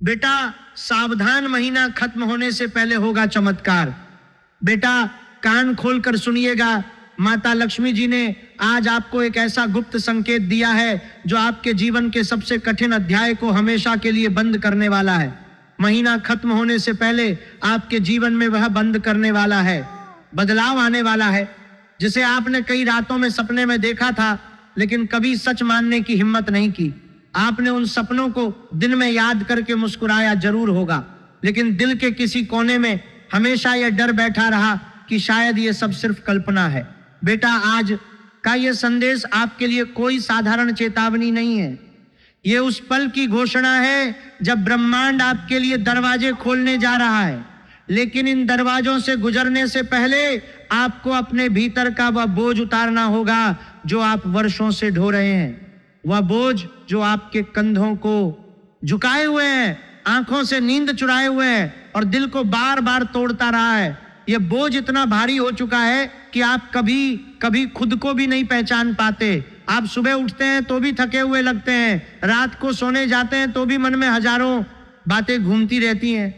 बेटा सावधान, महीना खत्म होने से पहले होगा चमत्कार। बेटा कान खोलकर सुनिएगा, माता लक्ष्मी जी ने आज आपको एक ऐसा गुप्त संकेत दिया है जो आपके जीवन के सबसे कठिन अध्याय को हमेशा के लिए बंद करने वाला है। महीना खत्म होने से पहले आपके जीवन में वह बंद करने वाला है। बदलाव आने वाला है, जिसे आपने कई रातों में सपने में देखा था लेकिन कभी सच मानने की हिम्मत नहीं की। आपने उन सपनों को दिन में याद करके मुस्कुराया जरूर होगा, लेकिन दिल के किसी कोने में हमेशा यह डर बैठा रहा कि शायद ये सब सिर्फ कल्पना है। बेटा आज का यह संदेश आपके लिए कोई साधारण चेतावनी नहीं है। ये उस पल की घोषणा है जब ब्रह्मांड आपके लिए दरवाजे खोलने जा रहा है। लेकिन इन दरवाजों से गुजरने से पहले आपको अपने भीतर का वह बोझ उतारना होगा जो आप वर्षों से ढो रहे हैं। वह बोझ जो आपके कंधों को झुकाए हुए है, आंखों से नींद चुराए हुए है और दिल को बार बार तोड़ता रहा है। यह बोझ इतना भारी हो चुका है कि आप कभी कभी खुद को भी नहीं पहचान पाते। आप सुबह उठते हैं तो भी थके हुए लगते हैं, रात को सोने जाते हैं तो भी मन में हजारों बातें घूमती रहती हैं।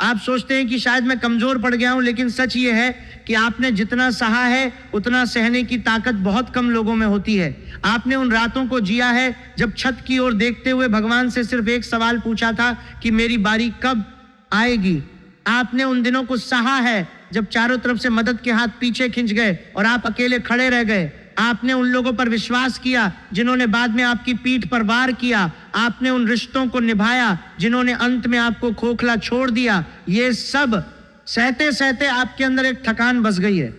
आप सोचते हैं कि शायद मैं कमजोर पड़ गया हूं, लेकिन सच ये है कि आपने जितना सहा है उतना सहने की ताकत बहुत कम लोगों में होती है। आपने उन रातों को जिया है जब छत की ओर देखते हुए भगवान से सिर्फ एक सवाल पूछा था कि मेरी बारी कब आएगी। आपने उन दिनों को सहा है जब चारों तरफ से मदद के हाथ पीछे खिंच गए और आप अकेले खड़े रह गए। आपने उन लोगों पर विश्वास किया जिन्होंने बाद में आपकी पीठ पर वार किया। आपने उन रिश्तों को निभाया जिन्होंने अंत में आपको खोखला छोड़ दिया। ये सब सहते सहते आपके अंदर एक थकान बस गई है,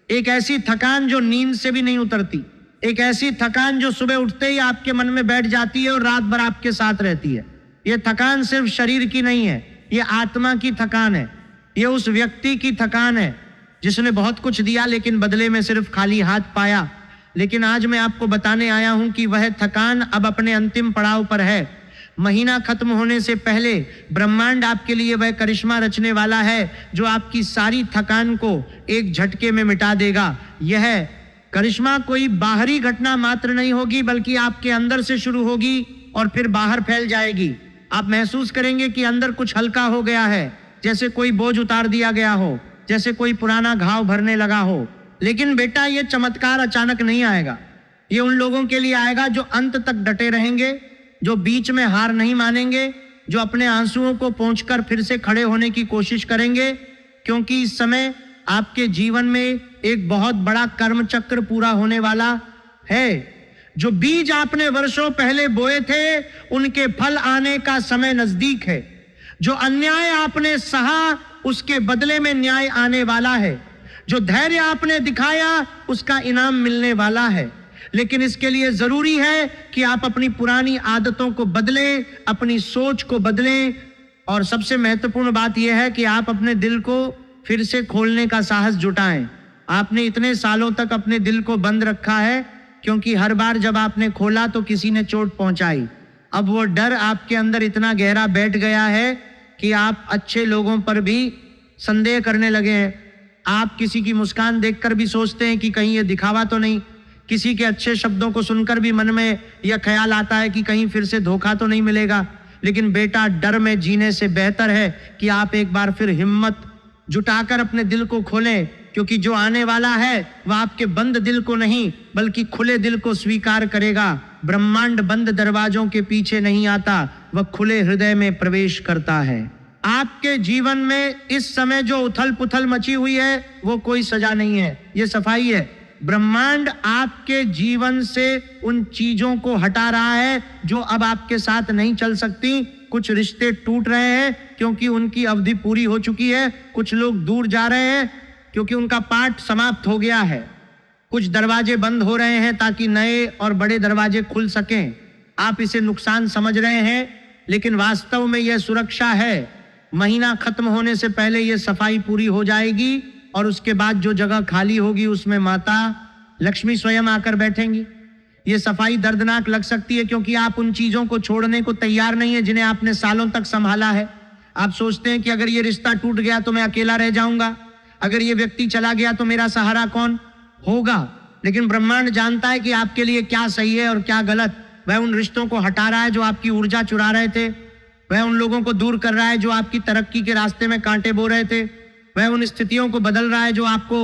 एक ऐसी थकान जो नींद से भी नहीं उतरती, एक ऐसी थकान जो सुबह उठते ही आपके मन में बैठ जाती है और रात भर आपके साथ रहती है। ये थकान सिर्फ शरीर की नहीं है, ये आत्मा की थकान है। ये उस व्यक्ति की थकान है जिसने बहुत कुछ दिया लेकिन बदले में सिर्फ खाली हाथ पाया। लेकिन आज मैं आपको बताने आया हूं कि वह थकान अब अपने अंतिम पड़ाव पर है। महीना खत्म होने से पहले ब्रह्मांड आपके लिए वह करिश्मा रचने वाला है जो आपकी सारी थकान को एक झटके में मिटा देगा। यह करिश्मा कोई बाहरी घटना मात्र नहीं होगी, बल्कि आपके अंदर से शुरू होगी और फिर बाहर फैल जाएगी। आप महसूस करेंगे कि अंदर कुछ हल्का हो गया है, जैसे कोई बोझ उतार दिया गया हो, जैसे कोई पुराना घाव भरने लगा हो। लेकिन बेटा ये चमत्कार अचानक नहीं आएगा। ये उन लोगों के लिए आएगा जो अंत तक डटे रहेंगे, जो बीच में हार नहीं मानेंगे, जो अपने आंसुओं को पोंछकर फिर से खड़े होने की कोशिश करेंगे। क्योंकि इस समय आपके जीवन में एक बहुत बड़ा कर्म चक्र पूरा होने वाला है। जो बीज आपने वर्षों पहले बोए थे उनके फल आने का समय नजदीक है। जो अन्याय आपने सहा उसके बदले में न्याय आने वाला है। जो धैर्य आपने दिखाया उसका इनाम मिलने वाला है। लेकिन इसके लिए जरूरी है कि आप अपनी पुरानी आदतों को बदलें, अपनी सोच को बदलें, और सबसे महत्वपूर्ण बात यह है कि आप अपने दिल को फिर से खोलने का साहस जुटाएं। आपने इतने सालों तक अपने दिल को बंद रखा है क्योंकि हर बार जब आपने खोला तो किसी ने चोट पहुंचाई। अब वो डर आपके अंदर इतना गहरा बैठ गया है कि आप अच्छे लोगों पर भी संदेह करने लगे हैं। आप किसी की मुस्कान देखकर भी सोचते हैं कि कहीं ये दिखावा तो नहीं। किसी के अच्छे शब्दों को सुनकर भी मन में यह ख्याल आता है कि कहीं फिर से धोखा तो नहीं मिलेगा। लेकिन बेटा डर में जीने से बेहतर है कि आप एक बार फिर हिम्मत जुटाकर अपने दिल को खोलें, क्योंकि जो आने वाला है वह आपके बंद दिल को नहीं बल्कि खुले दिल को स्वीकार करेगा। ब्रह्मांड बंद दरवाजों के पीछे नहीं आता, वह खुले हृदय में प्रवेश करता है। आपके जीवन में इस समय जो उथल पुथल मची हुई है वो कोई सजा नहीं है, ये सफाई है। ब्रह्मांड आपके जीवन से उन चीजों को हटा रहा है जो अब आपके साथ नहीं चल सकती। कुछ रिश्ते टूट रहे हैं क्योंकि उनकी अवधि पूरी हो चुकी है। कुछ लोग दूर जा रहे हैं क्योंकि उनका पाठ समाप्त हो गया है। कुछ दरवाजे बंद हो रहे हैं ताकि नए और बड़े दरवाजे खुल सकें। आप इसे नुकसान समझ रहे हैं, लेकिन वास्तव में यह सुरक्षा है। महीना खत्म होने से पहले यह सफाई पूरी हो जाएगी और उसके बाद जो जगह खाली होगी उसमें माता लक्ष्मी स्वयं आकर बैठेंगी। ये सफाई दर्दनाक लग सकती है क्योंकि आप उन चीजों को छोड़ने को तैयार नहीं है जिन्हें आपने सालों तक संभाला है। आप सोचते हैं कि अगर ये रिश्ता टूट गया तो मैं अकेला रह जाऊंगा, अगर ये व्यक्ति चला गया तो मेरा सहारा कौन होगा। लेकिन ब्रह्मांड जानता है कि आपके लिए क्या सही है और क्या गलत। वह उन रिश्तों को हटा रहा है जो आपकी ऊर्जा चुरा रहे थे। वह उन लोगों को दूर कर रहा है जो आपकी तरक्की के रास्ते में कांटे बो रहे थे। वह उन स्थितियों को बदल रहा है जो आपको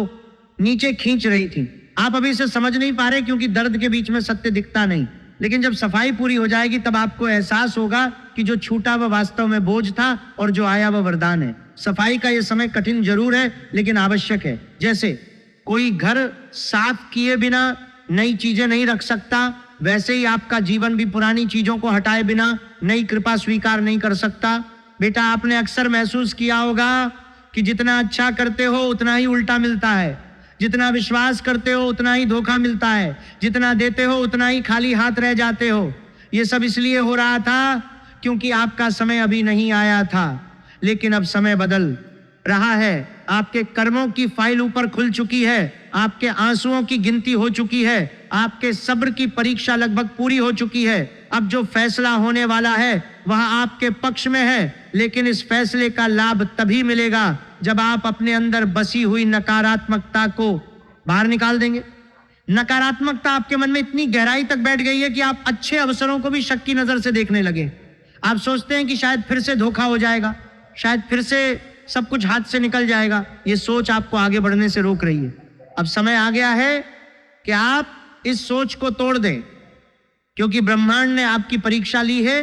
नीचे खींच रही थी। आप अभी इसे समझ नहीं पा रहे क्योंकि दर्द के बीच में सत्य दिखता नहीं, लेकिन जब सफाई पूरी हो जाएगी तब आपको एहसास होगा कि जो छूटा वह वास्तव में बोझ था और जो आया वह वरदान है। सफाई का यह समय कठिन जरूर है लेकिन आवश्यक है। जैसे कोई घर साफ किए बिना नई चीजें नहीं रख सकता, वैसे ही आपका जीवन भी पुरानी चीजों को हटाए बिना नई कृपा स्वीकार नहीं कर सकता। बेटा, आपने अक्सर महसूस किया होगा कि जितना अच्छा करते हो उतना ही उल्टा मिलता है, जितना विश्वास करते हो उतना ही धोखा मिलता है, जितना देते हो उतना ही खाली हाथ रह जाते हो। ये सब इसलिए हो रहा था क्योंकि आपका समय अभी नहीं आया था, लेकिन अब समय बदल रहा है। आपके कर्मों की फाइल ऊपर खुल चुकी है, आपके आंसुओं की गिनती हो चुकी है, आपके सब्र की परीक्षा लगभग पूरी हो चुकी है। अब जो फैसला होने वाला है वह आपके पक्ष में है, लेकिन इस फैसले का लाभ तभी मिलेगा जब आप अपने अंदर बसी हुई नकारात्मकता को बाहर निकाल देंगे। नकारात्मकता आपके मन में इतनी गहराई तक बैठ गई है कि आप अच्छे अवसरों को भी शक की नजर से देखने लगे। आप सोचते हैं कि शायद फिर से धोखा हो जाएगा, शायद फिर से सब कुछ हाथ से निकल जाएगा। ये सोच आपको आगे बढ़ने से रोक रही है। अब समय आ गया है कि आप इस सोच को तोड़ दें, क्योंकि ब्रह्मांड ने आपकी परीक्षा ली है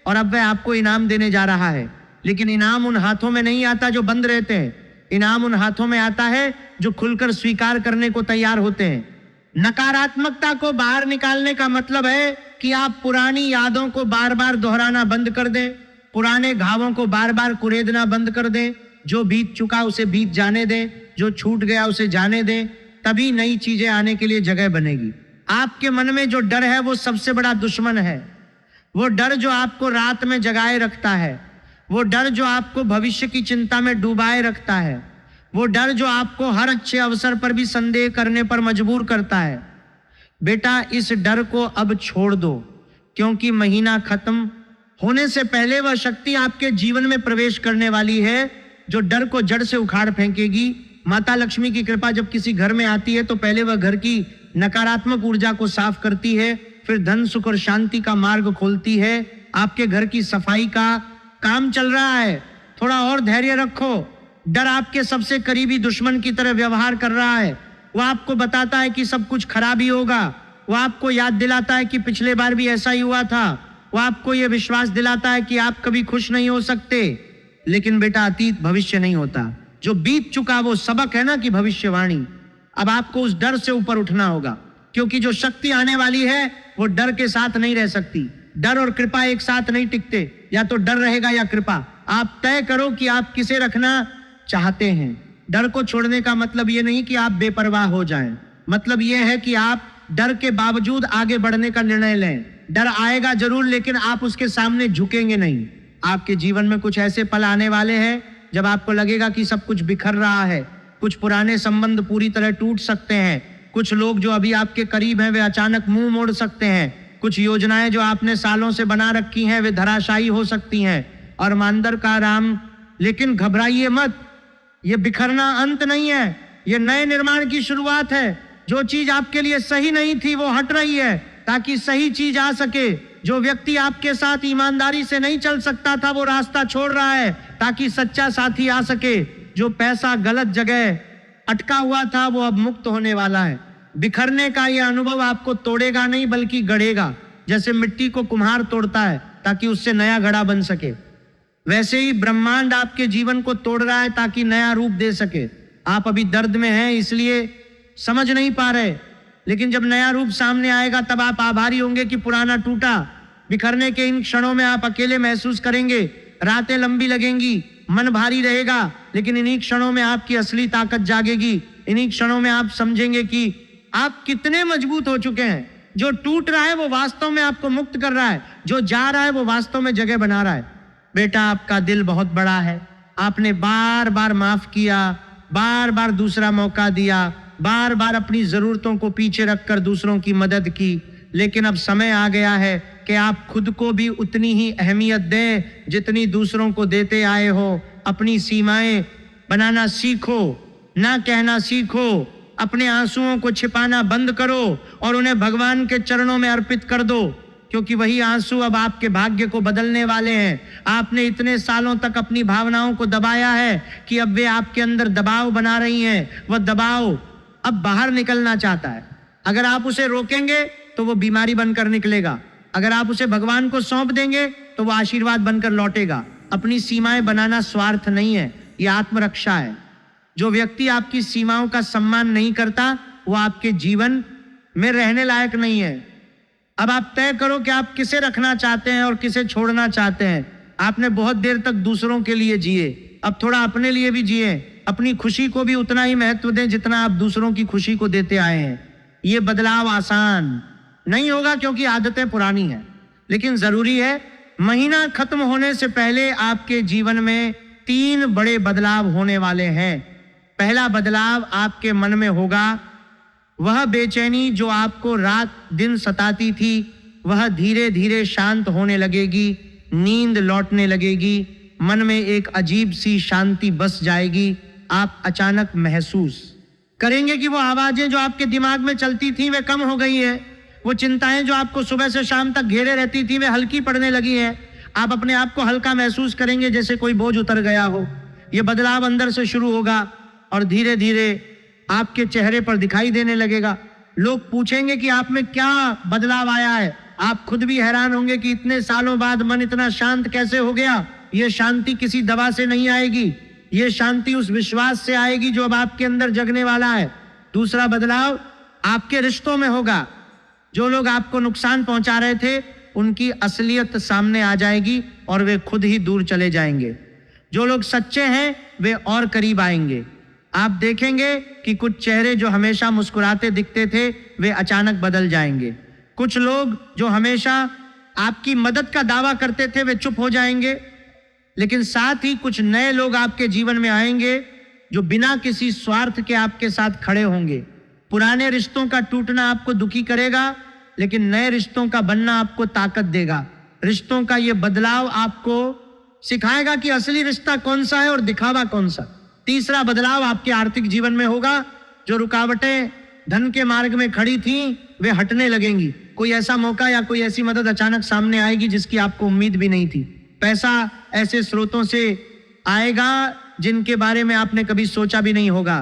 और अब वह आपको इनाम देने जा रहा है। लेकिन इनाम उन हाथों में नहीं आता जो बंद रहते हैं, इनाम उन हाथों में आता है जो खुलकर स्वीकार करने को तैयार होते हैं। नकारात्मकता को बाहर निकालने का मतलब है कि आप पुरानी यादों को बार बार दोहराना बंद कर दें, पुराने घावों को बार बार कुरेदना बंद कर दें। जो बीत चुका उसे बीत जाने दें, जो छूट गया उसे जाने दें, तभी नई चीजें आने के लिए जगह बनेगी। आपके मन में जो डर है वो सबसे बड़ा दुश्मन है। वो डर जो आपको रात में जगाए रखता है, वो डर जो आपको भविष्य की चिंता में डुबाए रखता है, वो डर जो आपको हर अच्छे अवसर पर भी संदेह करने पर मजबूर करता है। बेटा, इस डर को अब छोड़ दो, क्योंकि महीना खत्म होने से पहले वह शक्ति आपके जीवन में प्रवेश करने वाली है जो डर को जड़ से उखाड़ फेंकेगी। माता लक्ष्मी की कृपा जब किसी घर में आती है तो पहले वह घर की नकारात्मक ऊर्जा को साफ करती है, फिर धन सुख और शांति का मार्ग खोलती है। आपके घर की सफाई का काम चल रहा है, थोड़ा और धैर्य रखो। डर आपके सबसे करीबी दुश्मन की तरह व्यवहार कर रहा है। वो आपको बताता है कि सब कुछ खराब ही होगा, वो आपको याद दिलाता है कि पिछले बार भी ऐसा ही हुआ था, वो आपको यह विश्वास दिलाता है कि आप कभी खुश नहीं हो सकते। लेकिन बेटा, अतीत भविष्य नहीं होता, जो बीत चुका वो सबक है ना कि भविष्यवाणी। अब आपको उस डर से ऊपर उठना होगा, क्योंकि जो शक्ति आने वाली है वो डर के साथ नहीं रह सकती। डर और कृपा एक साथ नहीं टिकते, या तो डर रहेगा या कृपा। आप तय करो कि आप किसे रखना चाहते हैं। डर को छोड़ने का मतलब ये नहीं कि आप बेपरवाह हो जाएं, मतलब ये है कि आप डर के बावजूद आगे बढ़ने का निर्णय लें। डर आएगा जरूर, लेकिन आप उसके सामने झुकेंगे नहीं। आपके जीवन में कुछ ऐसे पल आने वाले हैं जब आपको लगेगा कि सब कुछ बिखर रहा है, कुछ पुराने संबंध पूरी तरह टूट सकते हैं, कुछ लोग जो अभी आपके करीब हैं वे अचानक मुंह मोड़ सकते हैं, कुछ योजनाएं जो आपने सालों से बना रखी हैं वे धराशायी हो सकती हैं। और मांदर का राम, लेकिन घबराइए मत, ये बिखरना अंत नहीं है, ये नए निर्माण की शुरुआत है। जो चीज आपके लिए सही नहीं थी वो हट रही है ताकि सही चीज आ सके। जो व्यक्ति आपके साथ ईमानदारी से नहीं चल सकता था वो रास्ता छोड़ रहा है ताकि सच्चा साथी आ सके। जो पैसा गलत जगह अटका हुआ था वो अब मुक्त होने वाला है। बिखरने का यह अनुभव आपको तोड़ेगा नहीं बल्कि गढ़ेगा। जैसे मिट्टी को कुम्हार तोड़ता है ताकि उससे नया घड़ा बन सके, वैसे ही ब्रह्मांड आपके जीवन को तोड़ रहा है ताकि नया रूप दे सके। आप अभी दर्द में हैं इसलिए समझ नहीं पा रहे, लेकिन जब नया रूप सामने आएगा तब आप आभारी होंगे कि पुराना टूटा। बिखरने के इन क्षणों में आप अकेले महसूस करेंगे, रातें लंबी लगेंगी, मन भारी रहेगा, लेकिन इन्हीं क्षणों में आपकी असली ताकत जागेगी। इन्हीं क्षणों में आप समझेंगे कि आप कितने मजबूत हो चुके हैं। जो टूट रहा है वो वास्तव में आपको मुक्त कर रहा है, जो जा रहा है वो वास्तव में जगह बना रहा है। बेटा, आपका दिल बहुत बड़ा है। आपने बार बार माफ किया, बार बार दूसरा मौका दिया, बार बार अपनी जरूरतों को पीछे रखकर दूसरों की मदद की। लेकिन अब समय आ गया है कि आप खुद को भी उतनी ही अहमियत दें जितनी दूसरों को देते आए हो। अपनी सीमाएं बनाना सीखो, ना कहना सीखो, अपने आंसुओं को छिपाना बंद करो और उन्हें भगवान के चरणों में अर्पित कर दो। क्योंकि वही आंसू अब आपके भाग्य को बदलने वाले हैं। आपने इतने सालों तक अपनी भावनाओं को दबाया है कि अब वे आपके अंदर दबाव बना रही हैं। वह दबाव अब बाहर निकलना चाहता है। अगर आप उसे रोकेंगे तो वो बीमारी बनकर निकलेगा। अगर आप उसे भगवान को सौंप देंगे तो वो आशीर्वाद बनकर लौटेगा। अपनी सीमाएं बनाना स्वार्थ नहीं है, ये आत्मरक्षा है। जो व्यक्ति आपकी सीमाओं का सम्मान नहीं करता वो आपके जीवन में रहने लायक नहीं है। अब आप तय करो कि आप किसे रखना चाहते हैं और किसे छोड़ना चाहते हैं। आपने बहुत देर तक दूसरों के लिए जिए, अब थोड़ा अपने लिए भी जिए। अपनी खुशी को भी उतना ही महत्व दें जितना आप दूसरों की खुशी को देते आए हैं। ये बदलाव आसान नहीं होगा क्योंकि आदतें पुरानी हैं, लेकिन जरूरी है। महीना खत्म होने से पहले आपके जीवन में 3 बड़े बदलाव होने वाले हैं। पहला बदलाव आपके मन में होगा। वह बेचैनी जो आपको रात दिन सताती थी वह धीरे धीरे शांत होने लगेगी। नींद लौटने लगेगी। मन में एक अजीब सी शांति बस जाएगी। आप अचानक महसूस करेंगे कि वो आवाजें जो आपके दिमाग में चलती थी वे कम हो गई है। वो चिंताएं जो आपको सुबह से शाम तक घेरे रहती थी वे हल्की पड़ने लगी हैं। आप अपने आप को हल्का महसूस करेंगे, जैसे कोई बोझ उतर गया हो। ये बदलाव अंदर से शुरू होगा और धीरे धीरे आपके चेहरे पर दिखाई देने लगेगा। लोग पूछेंगे कि आप में क्या बदलाव आया है। आप खुद भी हैरान होंगे कि इतने सालों बाद मन इतना शांत कैसे हो गया। ये शांति किसी दवा से नहीं आएगी, ये शांति उस विश्वास से आएगी जो अब आपके अंदर जगने वाला है। दूसरा बदलाव आपके रिश्तों में होगा। जो लोग आपको नुकसान पहुंचा रहे थे उनकी असलियत सामने आ जाएगी और वे खुद ही दूर चले जाएंगे। जो लोग सच्चे हैं वे और करीब आएंगे। आप देखेंगे कि कुछ चेहरे जो हमेशा मुस्कुराते दिखते थे वे अचानक बदल जाएंगे। कुछ लोग जो हमेशा आपकी मदद का दावा करते थे वे चुप हो जाएंगे। लेकिन साथ ही कुछ नए लोग आपके जीवन में आएंगे जो बिना किसी स्वार्थ के आपके साथ खड़े होंगे। पुराने रिश्तों का टूटना आपको दुखी करेगा, लेकिन नए रिश्तों का बनना आपको ताकत देगा। रिश्तों का ये बदलाव आपको सिखाएगा कि असली रिश्ता कौन सा है और दिखावा कौन सा। तीसरा बदलाव आपके आर्थिक जीवन में होगा। जो रुकावटें धन के मार्ग में खड़ी थीं वे हटने लगेंगी। कोई ऐसा मौका या कोई ऐसी मदद अचानक सामने आएगी जिसकी आपको उम्मीद भी नहीं थी। पैसा ऐसे स्रोतों से आएगा जिनके बारे में आपने कभी सोचा भी नहीं होगा।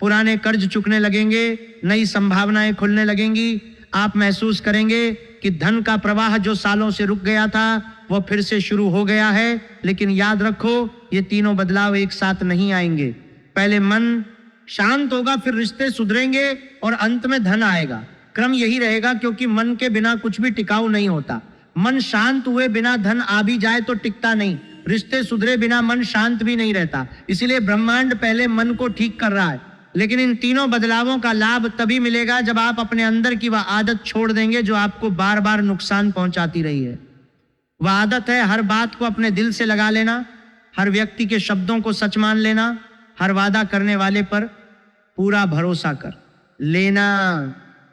पुराने कर्ज चुकने लगेंगे, नई संभावनाएं खुलने लगेंगी। आप महसूस करेंगे कि धन का प्रवाह जो सालों से रुक गया था वो फिर से शुरू हो गया है। लेकिन याद रखो, ये तीनों बदलाव एक साथ नहीं आएंगे। पहले मन शांत होगा, फिर रिश्ते सुधरेंगे और अंत में धन आएगा। क्रम यही रहेगा, क्योंकि मन के बिना कुछ भी टिकाऊ नहीं होता। मन शांत हुए बिना धन आ भी जाए तो टिकता नहीं। रिश्ते सुधरे बिना मन शांत भी नहीं रहता। इसीलिए ब्रह्मांड पहले मन को ठीक कर रहा है। लेकिन इन तीनों बदलावों का लाभ तभी मिलेगा जब आप अपने अंदर की वह आदत छोड़ देंगे जो आपको बार बार नुकसान पहुंचाती रही है। वह आदत है हर बात को अपने दिल से लगा लेना, हर व्यक्ति के शब्दों को सच मान लेना, हर वादा करने वाले पर पूरा भरोसा कर लेना।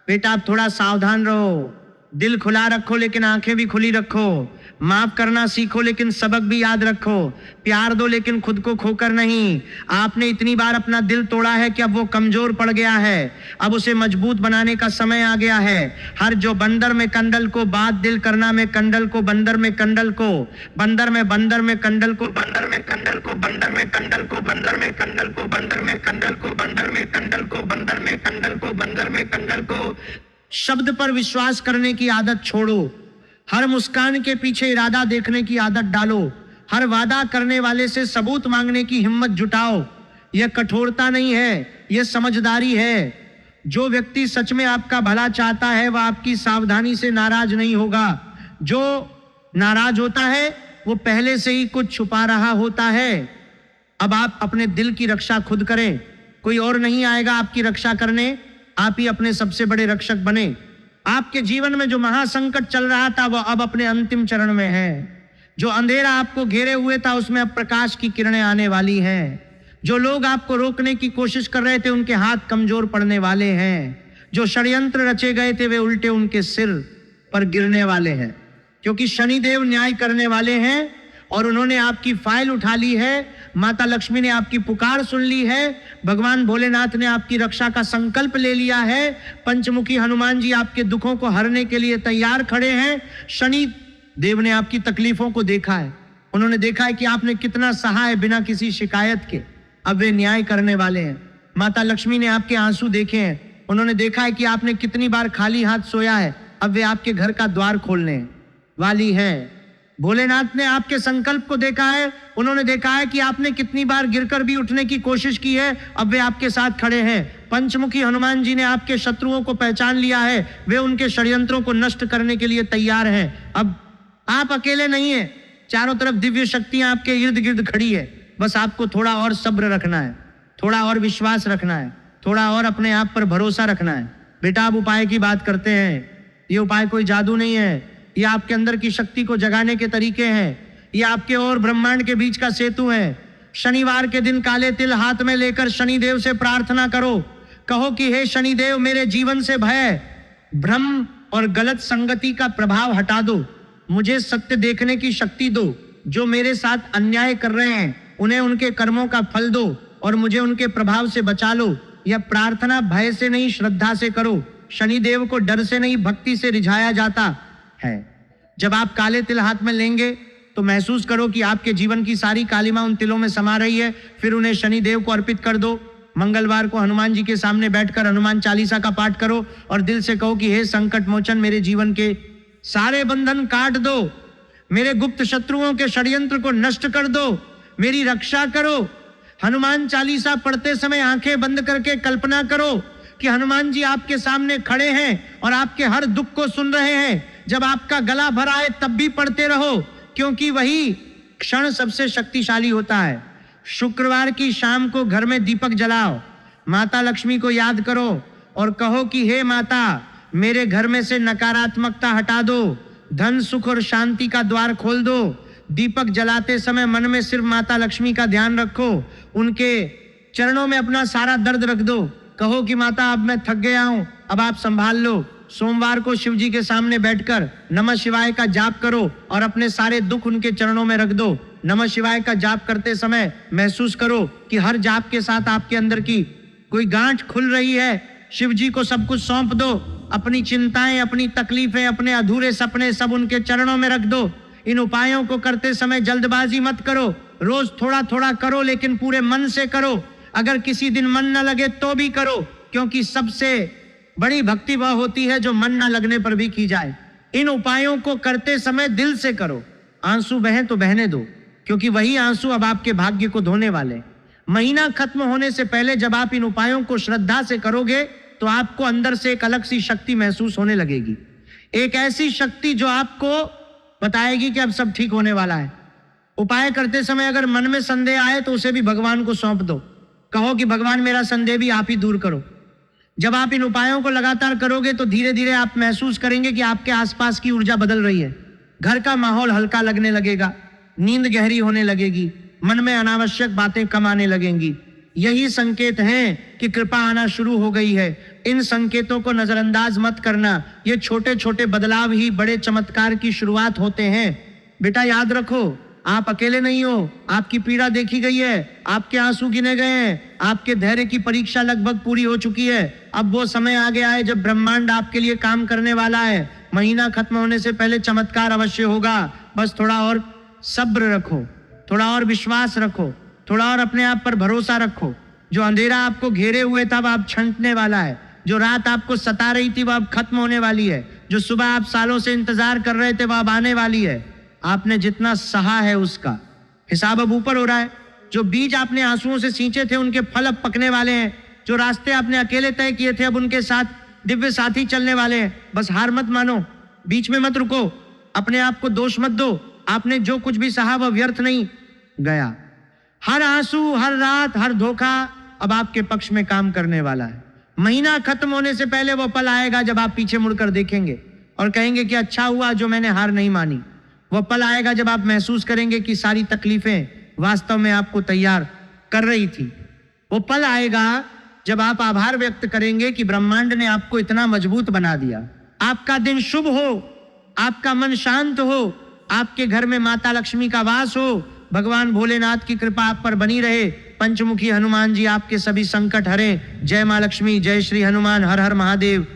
बेटा आप थोड़ा सावधान रहो, दिल खुला रखो लेकिन आंखें भी खुली रखो। माफ करना सीखो लेकिन सबक भी याद रखो। प्यार दो लेकिन खुद को खोकर नहीं। आपने इतनी बार अपना दिल तोड़ा है कि अब वो कमजोर पड़ गया है। अब उसे मजबूत बनाने का समय आ गया है। हर जो बंदर में कंडल को, बात दिल करना में कंडल को, बंदर में कंडल को, बंदर में कंडल को, बंदर में कंडल को, बंदर में कंडल को, बंदर में कंडल को, बंदर में कंडल को, बंदर में कंडल को, बंदर में कंडल को, बंदर में कंडल को। शब्द पर विश्वास करने की आदत छोड़ो। हर मुस्कान के पीछे इरादा देखने की आदत डालो। हर वादा करने वाले से सबूत मांगने की हिम्मत जुटाओ। यह कठोरता नहीं है, यह समझदारी है। जो व्यक्ति सच में आपका भला चाहता है वह आपकी सावधानी से नाराज नहीं होगा। जो नाराज होता है वो पहले से ही कुछ छुपा रहा होता है। अब आप अपने दिल की रक्षा खुद करें, कोई और नहीं आएगा आपकी रक्षा करने। आप ही अपने सबसे बड़े रक्षक बने। आपके जीवन में जो महासंकट चल रहा था वह अब अपने अंतिम चरण में है। जो अंधेरा आपको घेरे हुए था उसमें अब प्रकाश की किरणें आने वाली हैं। जो लोग आपको रोकने की कोशिश कर रहे थे उनके हाथ कमजोर पड़ने वाले हैं। जो षड्यंत्र रचे गए थे वे उल्टे उनके सिर पर गिरने वाले हैं, क्योंकि शनिदेव न्याय करने वाले हैं और उन्होंने आपकी फाइल उठा ली है। माता लक्ष्मी ने आपकी पुकार सुन ली है, भगवान भोलेनाथ ने आपकी रक्षा का संकल्प ले लिया है, पंचमुखी हनुमान जी आपके दुखों को हरने के लिए तैयार खड़े हैं। शनि देव ने आपकी तकलीफों को देखा है, उन्होंने देखा है कि आपने कितना सहा है बिना किसी शिकायत के, अब वे न्याय करने वाले हैं। माता लक्ष्मी ने आपके आंसू देखे हैं, उन्होंने देखा है कि आपने कितनी बार खाली हाथ सोया है, अब वे आपके घर का द्वार खोलने वाली है। भोलेनाथ ने आपके संकल्प को देखा है, उन्होंने देखा है कि आपने कितनी बार गिरकर भी उठने की कोशिश की है, अब वे आपके साथ खड़े हैं। पंचमुखी हनुमान जी ने आपके शत्रुओं को पहचान लिया है, वे उनके षड्यंत्रों को नष्ट करने के लिए तैयार हैं। अब आप अकेले नहीं हैं, चारों तरफ दिव्य शक्तियां आपके इर्द गिर्द खड़ी है, बस आपको थोड़ा और सब्र रखना है, थोड़ा और विश्वास रखना है, थोड़ा और अपने आप पर भरोसा रखना है। बेटा, आप उपाय की बात करते हैं, ये उपाय कोई जादू नहीं है, ये आपके अंदर की शक्ति को जगाने के तरीके हैं, ये आपके और ब्रह्मांड के बीच का सेतु है। शनिवार के दिन काले तिल हाथ में लेकर शनिदेव से प्रार्थना करो, कहो कि हे शनिदेव, मेरे जीवन से भय, भ्रम और गलत संगति का प्रभाव हटा दो, मुझे सत्य देखने की शक्ति दो, जो मेरे साथ अन्याय कर रहे हैं उन्हें उनके कर्मों का फल दो और मुझे उनके प्रभाव से बचा लो। यह प्रार्थना भय से नहीं, श्रद्धा से करो। शनिदेव को डर से नहीं, भक्ति से रिझाया जाता है। जब आप काले तिल हाथ में लेंगे तो महसूस करो कि आपके जीवन की सारी कालिमा उन तिलों में समा रही है, फिर उन्हें शनिदेव को अर्पित कर दो। मंगलवार को हनुमान जी के सामने बैठकर हनुमान चालीसा का पाठ करो और दिल से कहो कि हे संकट मोचन, मेरे जीवन के सारे बंधन काट दो, मेरे गुप्त शत्रुओं के षड्यंत्र को नष्ट कर दो, मेरी रक्षा करो। हनुमान चालीसा पढ़ते समय आंखें बंद करके कल्पना करो कि हनुमान जी आपके सामने खड़े हैं और आपके हर दुख को सुन रहे हैं। जब आपका गला भर आए तब भी पढ़ते रहो, क्योंकि वही क्षण सबसे शक्तिशाली होता है। शुक्रवार की शाम को घर में दीपक जलाओ, माता लक्ष्मी को याद करो और कहो कि हे माता, मेरे घर में से नकारात्मकता हटा दो, धन सुख और शांति का द्वार खोल दो। दीपक जलाते समय मन में सिर्फ माता लक्ष्मी का ध्यान रखो, उनके चरणों में अपना सारा दर्द रख दो, कहो कि माता, अब मैं थक गया हूं, अब आप संभाल लो। सोमवार को शिव जी के सामने बैठकर नमः शिवाय का जाप करो और अपने सारे दुख उनके चरणों में रख दो। नमः शिवाय का जाप करते समय महसूस करो कि हर जाप के साथ आपके अंदर की कोई गांठ खुल रही है। शिव जी को सब कुछ सौंप दो, अपनी चिंताएं, अपनी तकलीफें, अपने अधूरे सपने सब उनके चरणों में रख दो। इन उपायों को करते समय जल्दबाजी मत करो, रोज थोड़ा थोड़ा करो, लेकिन पूरे मन से करो। अगर किसी दिन मन न लगे तो भी करो, क्योंकि सबसे बड़ी भक्ति वह होती है जो मन न लगने पर भी की जाए। इन उपायों को करते समय दिल से करो, आंसू बहे तो बहने दो, क्योंकि वही आंसू अब आपके भाग्य को धोने वाले। महीना खत्म होने से पहले जब आप इन उपायों को श्रद्धा से करोगे तो आपको अंदर से एक अलग सी शक्ति महसूस होने लगेगी, एक ऐसी शक्ति जो आपको बताएगी कि अब सब ठीक होने वाला है। उपाय करते समय अगर मन में संदेह आए तो उसे भी भगवान को सौंप दो, कहो कि भगवान, मेरा संदेह भी आप ही दूर करो। जब आप इन उपायों को लगातार करोगे तो धीरे धीरे आप महसूस करेंगे कि आपके आसपास की ऊर्जा बदल रही है, घर का माहौल हल्का लगने लगेगा, नींद गहरी होने लगेगी, मन में अनावश्यक बातें कम आने लगेंगी। यही संकेत हैं कि कृपा आना शुरू हो गई है। इन संकेतों को नजरअंदाज मत करना, ये छोटे छोटे बदलाव ही बड़े चमत्कार की शुरुआत होते हैं। बेटा, याद रखो, आप अकेले नहीं हो, आपकी पीड़ा देखी गई है, आपके आंसू गिने गए हैं, आपके धैर्य की परीक्षा लगभग पूरी हो चुकी है। अब वो समय आ गया है जब ब्रह्मांड आपके लिए काम करने वाला है। महीना खत्म होने से पहले चमत्कार अवश्य होगा, बस थोड़ा और सब्र रखो, थोड़ा और विश्वास रखो, थोड़ा और अपने आप पर भरोसा रखो। जो अंधेरा आपको घेरे हुए था वो अब छंटने वाला है, जो रात आपको सता रही थी वो अब खत्म होने वाली है, जो सुबह आप सालों से इंतजार कर रहे थे वो अब आने वाली है। आपने जितना सहा है उसका हिसाब अब ऊपर हो रहा है। जो बीज आपने आंसुओं से सींचे थे उनके फल अब पकने वाले हैं। जो रास्ते आपने अकेले तय किए थे अब उनके साथ दिव्य साथी चलने वाले हैं। बस हार मत मानो, बीच में मत रुको, अपने आप को दोष मत दो। आपने जो कुछ भी सहा वह व्यर्थ नहीं गया। हर आंसू, हर रात, हर धोखा अब आपके पक्ष में काम करने वाला है। महीना खत्म होने से पहले वो पल आएगा जब आप पीछे मुड़कर देखेंगे और कहेंगे कि अच्छा हुआ जो मैंने हार नहीं मानी। वो पल आएगा जब आप महसूस करेंगे कि सारी तकलीफें वास्तव में आपको तैयार कर रही थी। वो पल आएगा जब आप आभार व्यक्त करेंगे कि ब्रह्मांड ने आपको इतना मजबूत बना दिया। आपका दिन शुभ हो, आपका मन शांत हो, आपके घर में माता लक्ष्मी का वास हो, भगवान भोलेनाथ की कृपा आप पर बनी रहे। पंचमुखी हनुमान जी आपके सभी संकट हरें। जय मां लक्ष्मी, जय श्री हनुमान, हर हर महादेव।